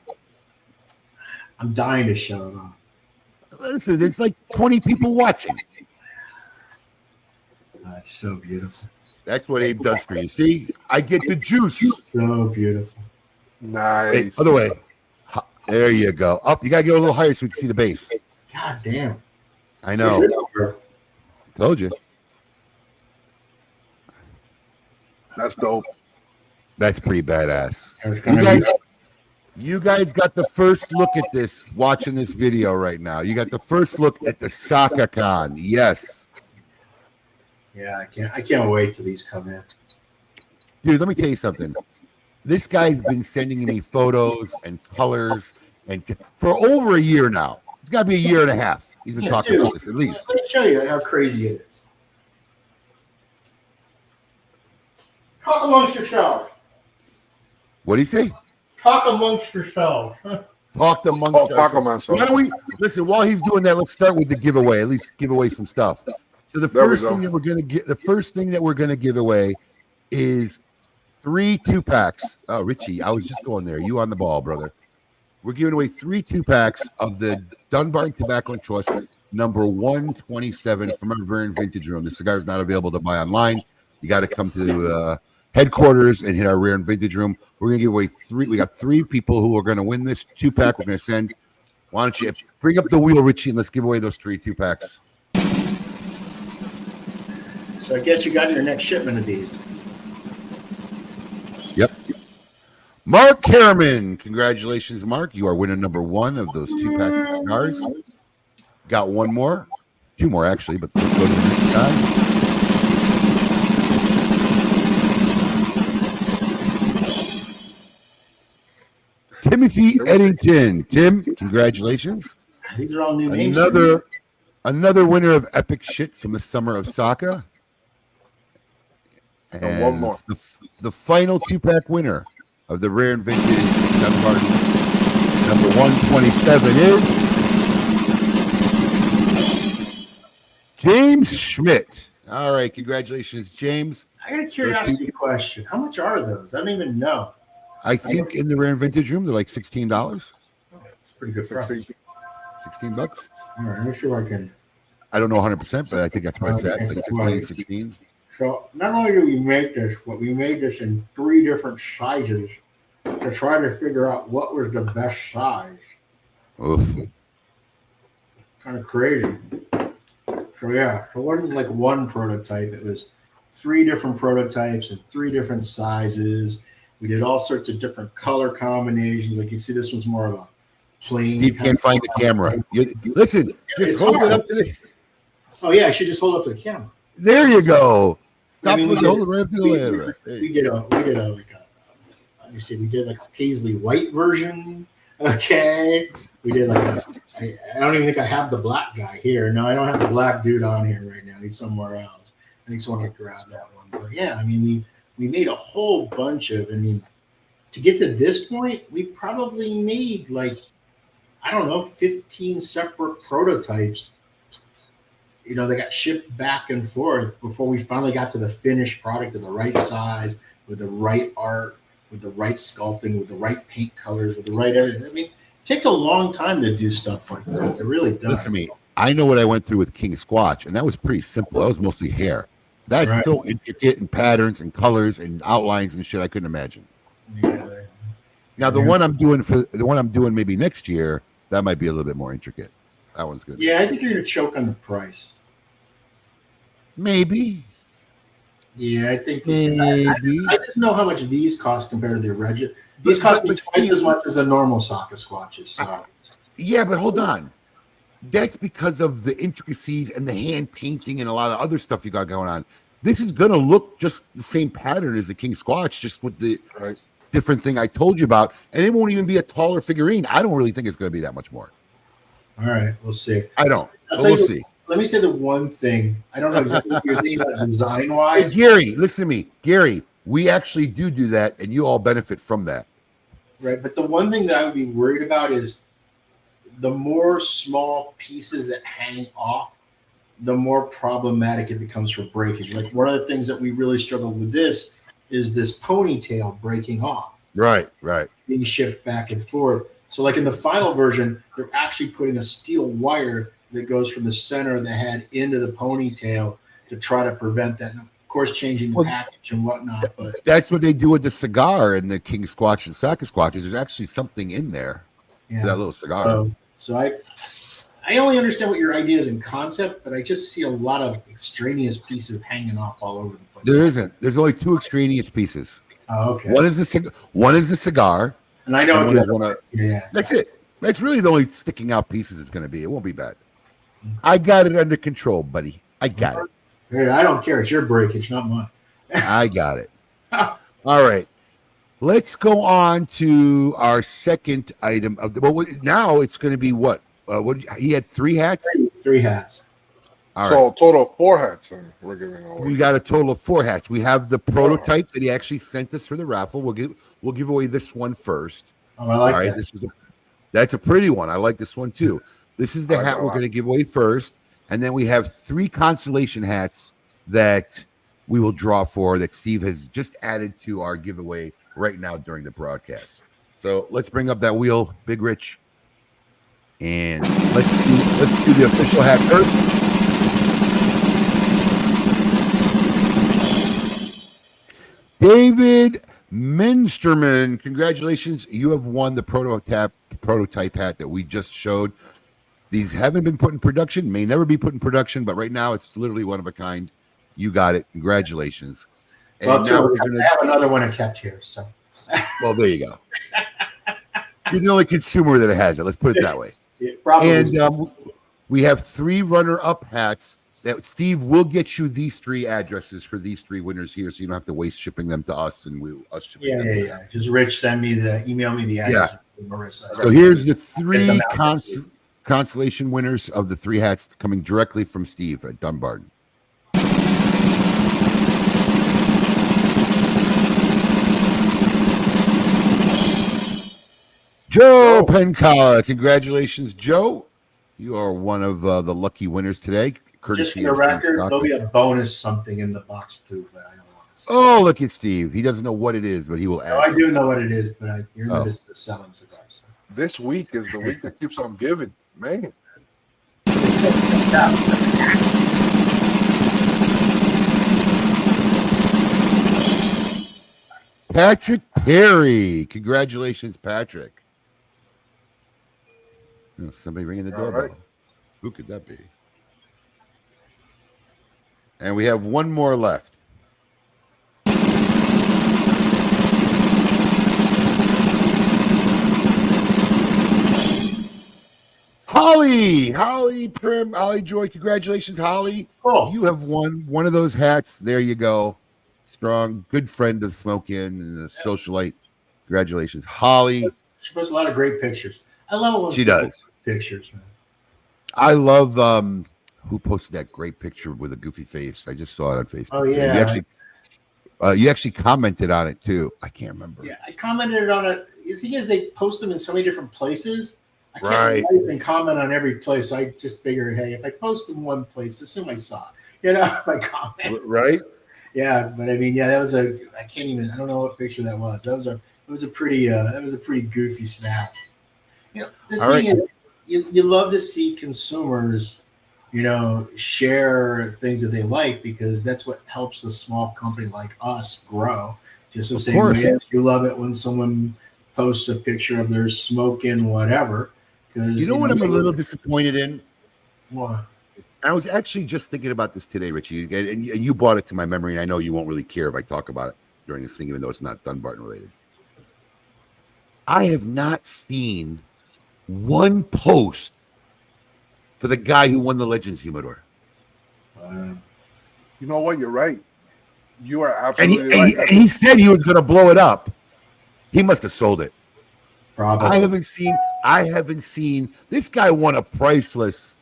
C: I'm dying to show it off.
A: Listen, there's like 20 people watching.
C: It's so beautiful.
A: That's what Abe does for you. See, I get the juice.
C: So beautiful.
B: Nice.
A: Hey, by the way, there you go. Up, you got to go a little higher so we can see the base.
C: God damn.
A: I know. Told you.
B: That's dope.
A: That's pretty badass. You guys got the first look at this watching this video right now. You got the first look at the Saka Con. Yes.
C: Yeah, I can't wait till these come in.
A: Dude, let me tell you something. This guy's been sending me photos and colors and for over a year now. It's got to be a year and a half. He's been talking about this at least.
C: Let me show you how crazy it is. Talk amongst yourselves.
A: What do you say?
C: Talk amongst yourselves.
A: Talk amongst
B: ourselves.
A: Why don't we listen? While he's doing that, let's start with the giveaway. At least give away some stuff. So the first thing that we're gonna give away is 3 2-packs. Oh, Richie, I was just going there. You on the ball, brother. We're giving away 3 2-packs of the Dunbar Tobacco and Trust number 127 from our very vintage room. The cigar is not available to buy online. You got to come to the headquarters and hit our rare and vintage room. We're gonna give away 3. We got 3 people who are gonna win this 2-pack. We're gonna send. Why don't you bring up the wheel, Richie, and let's give away those 3 2-packs.
C: So I guess you got your next shipment of these.
A: Yep. Mark Harriman, congratulations, Mark. You are winner number 1 of those 2-packs of cigars. Got 1 more, 2 more actually, but let's go to the next guy. Timothy Eddington. Tim, congratulations.
C: These are all new names.
A: Another winner of epic shit from the summer of Saka. And
B: 1 more.
A: The final 2-pack winner of the rare and vintage number 127 is James Schmidt. All right, congratulations, James.
C: I got a curiosity question. How much are those? I don't even know.
A: I think in the rare and vintage room they're like $16.
C: Oh, it's pretty good price.
A: $16.
C: All right, I'm sure I can.
A: I don't know 100%, but I think that's what it's at. Like 15, 16.
C: So not only do we make this, but we made this in 3 different sizes to try to figure out what was the best size.
A: Oof.
C: Kind of crazy. So yeah, so it wasn't like one prototype. It was 3 different prototypes and 3 different sizes. We did all sorts of different color combinations. Like you see, this one's more of a plain.
A: Steve can't find the camera. Listen, just hold it up to the.
C: Oh yeah, I should just hold up to the camera.
A: There you go. Stop
C: I mean,
A: hold it right up to the camera.
C: We did a let me see, we did like a paisley white version. Okay. We did like I don't even think I have the black guy here. No, I don't have the black dude on here right now. He's somewhere else. I think someone would grab that one. But yeah, I mean, we made a whole bunch of, to get to this point, we probably made like, I don't know, 15 separate prototypes. They got shipped back and forth before we finally got to the finished product of the right size, with the right art, with the right sculpting, with the right paint colors, with the right everything. It takes a long time to do stuff like that. It really does.
A: Listen to me. I know what I went through with King Squatch, and that was pretty simple. That was mostly hair. That's right. So intricate in patterns and colors and outlines and shit I couldn't imagine.
C: Yeah.
A: Now the one I'm doing maybe next year, that might be a little bit more intricate. That one's good.
C: Yeah, I think you're gonna choke on the price.
A: Maybe.
C: Yeah, I think
A: maybe.
C: I just know how much these cost compared to the original. These cost me twice as much as the normal Saka Squatches. So.
A: Yeah, but hold on. That's because of the intricacies and the hand painting and a lot of other stuff you got going on. This is going to look just the same pattern as the King Squatch, just with the different thing I told you about. And it won't even be a taller figurine. I don't really think it's going to be that much more.
C: All right, we'll see.
A: I don't.
C: I'll
A: But
C: tell
A: we'll
C: you,
A: see.
C: let me say the one thing. I don't know exactly what you're thinking about design
A: Hey,
C: wise.
A: Gary, listen to me. Gary, we actually do that, and you all benefit from that.
C: Right. But the one thing that I would be worried about is the more small pieces that hang off, the more problematic it becomes for breakage. Like one of the things that we really struggled with this is this ponytail breaking off,
A: Right.
C: being shipped back and forth. So like in the final version, they're actually putting a steel wire that goes from the center of the head into the ponytail to try to prevent that. And of course, changing the
A: Well,
C: package and whatnot. But
A: That's what they do with the cigar and the King Squatch and Saka Squatches. There's actually something in there.
C: yeah,
A: That little cigar.
C: so I only understand what your idea is in concept, but I just see a lot of extraneous pieces hanging off all over the place.
A: There isn't. There's only two extraneous pieces.
C: Oh, okay.
A: One is the cigar.
C: And I know
A: And
C: what
A: one
C: the
A: is
C: other
A: one of,
C: yeah.
A: that's it. That's really the only sticking out pieces it's going to be. It won't be bad. I got it under control, buddy. I got it.
C: Hey, I don't care. It's your breakage, not mine.
A: I got it. All right. Let's go on to our second item of the. Well, now it's going to be what? What he had 3 hats.
C: 3 hats.
A: All
B: so
A: right.
B: total of 4 hats then we're giving away.
A: We got a total of 4 hats. We have the prototype that he actually sent us for the raffle. We'll give away this one first.
C: Oh, I like
A: All right.
C: that.
A: That's a pretty one. I like this one too. This is the
B: I like
A: hat
B: that a
A: we're
B: lot.
A: going to give away first, and then we have 3 consolation hats that we will draw for that Steve has just added to our giveaway right now during the broadcast. So let's bring up that wheel, Big Rich, and let's do the official hat first. David Minsterman, congratulations! You have won the prototype hat that we just showed. These haven't been put in production, may never be put in production, but right now it's literally one of a kind. You got it. Congratulations. And
C: Well,
A: now
C: too,
A: we're
C: I
A: gonna.
C: have another one I kept here. So
A: Well, there you go. You're the only consumer that has it. Let's put it that way.
C: yeah, probably.
A: And we have 3 runner-up hats that Steve will get you these 3 addresses for these 3 winners here, so you don't have to waste shipping them to us and us shipping them.
C: yeah. Just Rich email me the address. Yeah. Marissa.
A: So here's the 3
C: them out
A: consolation winners of the 3 hats coming directly from Steve at Dunbarton. Joe Pencala. Congratulations, Joe. You are one of the lucky winners today.
C: Just
A: Courtesy
C: for the
A: of Steve
C: record,
A: Stockton.
C: there'll be a bonus something in the box too, but I don't want to say.
A: Oh, look at Steve. He doesn't know what it is, but he will add.
C: No, I do know what it is, but you're in the business of selling cigars. So.
B: This week is the week that keeps on giving, man.
A: Patrick Perry. Congratulations, Patrick. Oh, somebody ringing the
B: All
A: doorbell.
B: right.
A: Who could that be? And we have one more left. Holly Joy. Congratulations, Holly.
C: Cool.
A: You have won one of those hats. There you go. Strong, good friend of Smoke In and a socialite. Congratulations, Holly.
C: She posts a lot of great pictures. I love it when
A: She
C: people
A: does.
C: post pictures, man.
A: I love who posted that great picture with a goofy face. I just saw it on Facebook.
C: Oh, yeah.
A: You actually commented on it too. I can't remember.
C: Yeah, I commented on it. The thing is, they post them in so many different places. I can't
A: Right.
C: write and comment on every place. I just figure, hey, if I post in one place, assume I saw it. You know, if I comment.
A: Right?
C: Yeah, but I mean, yeah, that was I don't know what picture that was. That was a pretty goofy snap. You know, the
A: All
C: thing
A: right.
C: is, you love to see consumers, you know, share things that they like because that's what helps a small company like us grow. Just the
A: Of
C: same
A: course.
C: way as you love it when someone posts a picture of their smoking whatever. Because
A: You know what I'm a little disappointed in?
C: What?
A: I was actually just thinking about this today, Richie, and you brought it to my memory, and I know you won't really care if I talk about it during this thing, even though it's not Dunbarton related. I have not seen one post for the guy who won the Legends Humidor.
B: You know what? You're right. You are
A: And
B: absolutely right.
A: he said he was going to blow it up. He must have sold it.
C: Probably.
A: I haven't seen this guy won a priceless,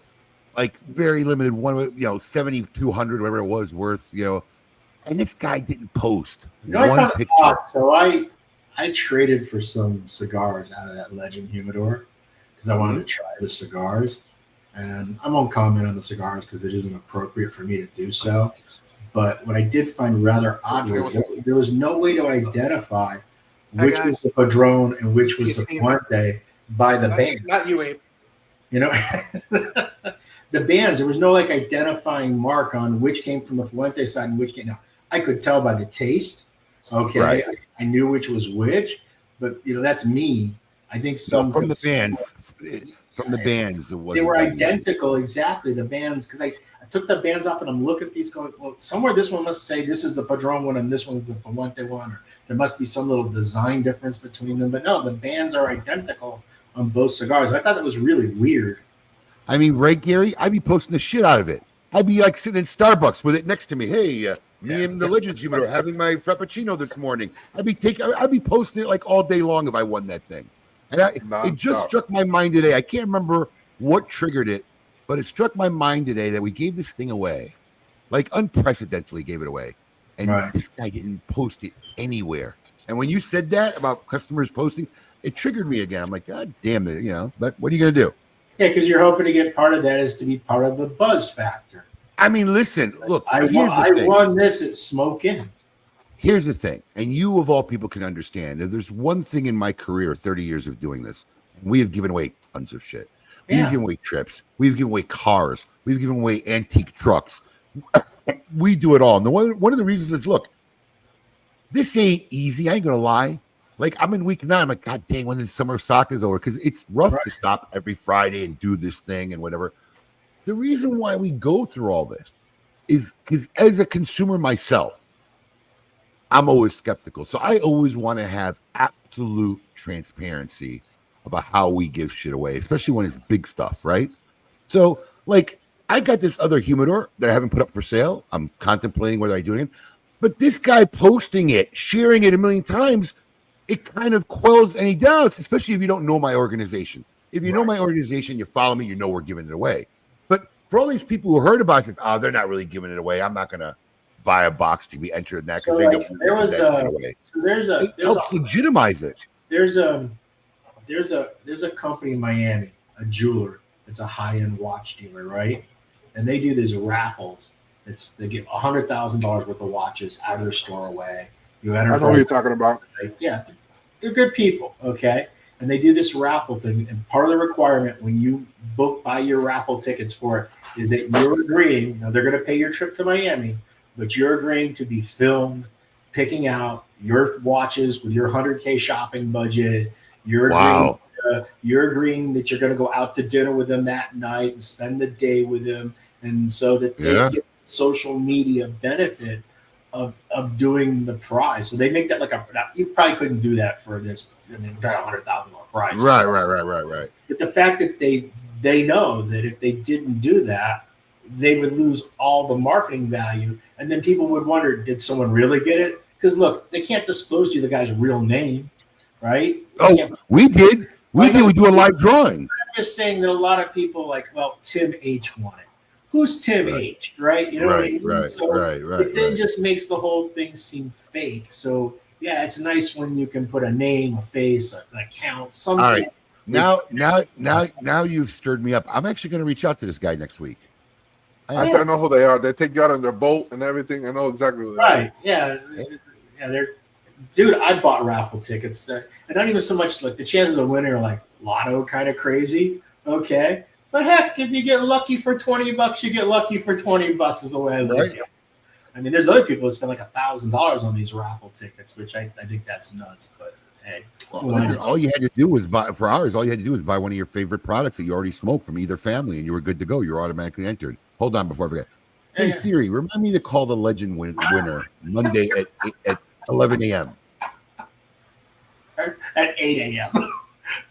A: like very limited one, 7,200, whatever it was worth, and this guy didn't post
C: I
A: one
C: found it
A: picture.
C: odd. So I traded for some cigars out of that Legend Humidor because I wanted to try the cigars. And I won't comment on the cigars because it isn't appropriate for me to do so. But what I did find rather odd was that there was no way to identify which was the Padron and which was the Fuente by the bands.
E: Not you, Abe.
C: The bands, there was no like identifying mark on which came from the Fuente side and which came. Now, I could tell by the taste. Okay.
A: Right.
C: I knew which was which, but that's me. I think some
A: from the bands. From the bands,
C: they were identical, exactly. The bands, because I took the bands off and I'm looking at these going, well, somewhere this one must say this is the Padron one and this one's the Fuente one, or there must be some little design difference between them. But no, the bands are identical on both cigars. I thought that was really weird.
A: I mean, right, Gary? I'd be posting the shit out of it. I'd be like sitting in Starbucks with it next to me. Hey, me and the Legends Humidor having my Frappuccino this morning. I'd be posting it like all day long if I won that thing. And it just struck my mind today. I can't remember what triggered it, but it struck my mind today that we gave this thing away, like unprecedentedly gave it away. And this guy didn't post it anywhere. And when you said that about customers posting, it triggered me again. I'm like, God damn it, but what are you going to do?
C: Yeah, because you're hoping to get part of that is to be part of the buzz factor.
A: I mean, listen, look,
C: I won this at Smoke Inn.
A: Here's the thing, and you of all people can understand. If there's one thing in my career, 30 years of doing this, we have given away tons of shit. We've given away trips. We've given away cars. We've given away antique trucks. We do it all. And one of the reasons is, look, this ain't easy. I ain't gonna lie. Like, I'm in week 9. I'm like, God dang, when the summer of soccer is over, because it's rough to stop every Friday and do this thing and whatever. The reason why we go through all this is because as a consumer myself, I'm always skeptical. So I always want to have absolute transparency about how we give shit away, especially when it's big stuff, right? So, like, I got this other humidor that I haven't put up for sale. I'm contemplating whether I do it. But this guy posting it, sharing it a million times, it kind of quells any doubts, especially if you don't know my organization. If you know my organization, you follow me, you know we're giving it away. But for all these people who heard about it, they're not really giving it away. I'm not going to buy a box to be entered in that because it helps legitimize it.
C: There's a company in Miami, a jeweler. It's a high-end watch dealer, right? And they do these raffles. They give $100,000 worth of watches out of their store away. You enter.
B: I know what you're talking about.
C: Yeah, they're good people, okay? And they do this raffle thing, and part of the requirement when you buy your raffle tickets for it is that you're agreeing. Now they're going to pay your trip to Miami, but you're agreeing to be filmed picking out your watches with your $100K shopping budget. You're agreeing that you're going to go out to dinner with them that night and spend the day with them, and so that they get social media benefit of doing the prize. So they make that you probably couldn't do that for this. I mean, got $100,000 prize.
A: Right.
C: But the fact that they know that if they didn't do that, they would lose all the marketing value, and then people would wonder, did someone really get it? Because look, they can't disclose to you the guy's real name, right?
A: We did. We do a live drawing.
C: I'm just saying that a lot of people Tim H won it. Who's Tim H, right? You know what I mean? It then just makes the whole thing seem fake. So yeah, it's nice when you can put a name, a face, an account, something.
A: All right. Now you've stirred me up. I'm actually going to reach out to this guy next week.
B: I know who they are. They take you out on their boat and everything. I know exactly who they are.
C: Right. Yeah. Dude, I bought raffle tickets. And not even so much like the chances of winning are like lotto kind of crazy. Okay. But heck, if you get lucky for $20, you get lucky for $20 is the way I look at it. I mean, there's other people that spend like $1,000 on these raffle tickets, which I think that's nuts. But hey,
A: all you had to do was buy for ours. All you had to do was buy one of your favorite products that you already smoked from either family, and you were good to go. You're automatically entered. Hold on before I forget. Hey Siri, remind me to call the Legend winner Monday at 11 a.m.
C: At 8 a.m.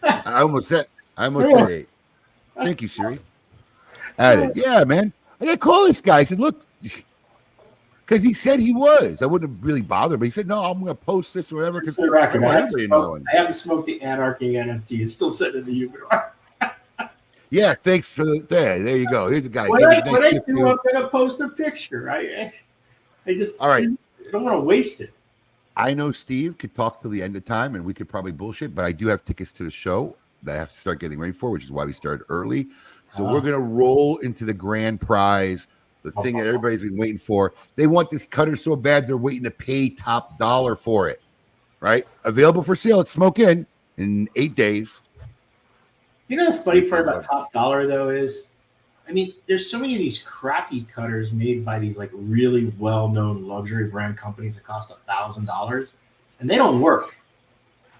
A: I almost said 8. Thank you, Siri. Added. Yeah, man. I got to call this guy. I said, look, Because he said he was. I wouldn't have really bothered, but he said, no, I'm going to post this or whatever. Because
C: For the record, I haven't
A: I
C: smoked the Anarchy NFT. It's still sitting in the humidor.
A: Yeah, thanks for the there you go. Here's the guy.
C: When
A: Give
C: I
A: me a nice gift,
C: do,
A: dude.
C: I'm going to post a picture. I just
A: All right.
C: I don't want to waste it.
A: I know Steve could talk till the end of time, and we could probably bullshit, but I do have tickets to the show that I have to start getting ready for, which is why we started early. So we're going to roll into the grand prize, the thing that everybody's been waiting for. They want this cutter so bad, they're waiting to pay top dollar for it, right? Available for sale at Smoke In 8 days.
C: You know the funny part about top dollar, though, is, I mean, there's so many of these crappy cutters made by these like really well-known luxury brand companies that cost $1,000, and they don't work.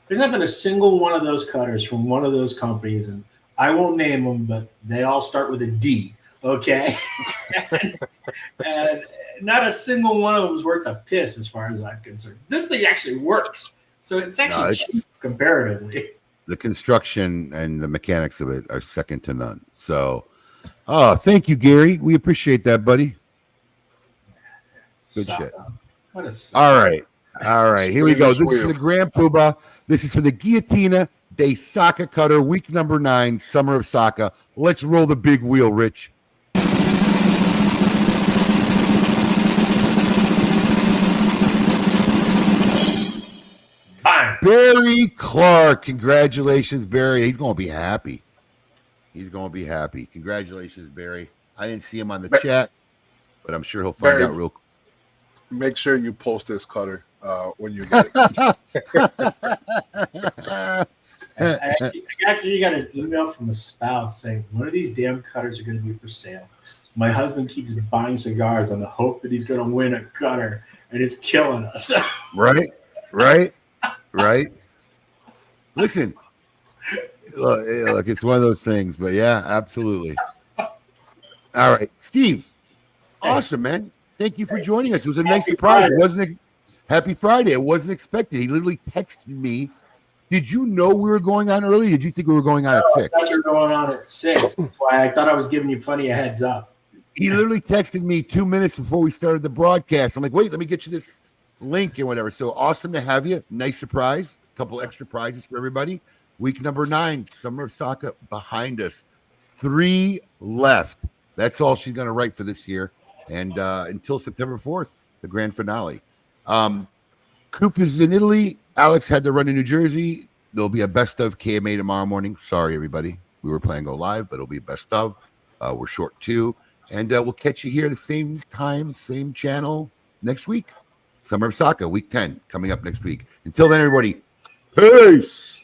C: There's not been a single one of those cutters from one of those companies, and I won't name them, but they all start with a D, okay? and not a single one of them is worth a piss as far as I'm concerned. This thing actually works, so it's actually cheap comparatively.
A: The construction and the mechanics of it are second to none. So, thank you, Gary. We appreciate that, buddy. Good shit. All right. Here we go. This is for the Grand Poobah. This is for the Guillotina de Saka cutter, week number 9, Summer of Saka. Let's roll the big wheel, Rich. Barry Clark. Congratulations, Barry. He's going to be happy. Congratulations, Barry. I didn't see him on the chat, but I'm sure he'll find out real quick.
B: Make sure you post this cutter when you get it.
C: I actually got an email from a spouse saying one of these damn cutters are going to be for sale. My husband keeps buying cigars on the hope that he's going to win a cutter, and it's killing us.
A: Right. Listen, look, it's one of those things, but yeah, absolutely. All right, Steve. Awesome, man. Thank you for joining us. It was a nice surprise. Happy Friday. It wasn't expected. He literally texted me. Did you know we were going on early? Did you think we were going on at 6?
C: I thought you were going on at 6. That's why I thought I was giving you plenty of heads up.
A: He literally texted me 2 minutes before we started the broadcast. I'm like, wait, let me get you this link and whatever. So awesome to have you. Nice surprise. A couple extra prizes for everybody. Week number 9, Summer of Saka behind us. 3 left. That's all she's going to write for this year. And until September 4th, the grand finale. Coop is in Italy. Alex had to run to New Jersey. There'll be a best of KMA tomorrow morning. Sorry, everybody. We were planning to go live, but it'll be best of. We're short 2. And we'll catch you here at the same time, same channel next week. Summer of Saka, week 10, coming up next week. Until then, everybody, peace.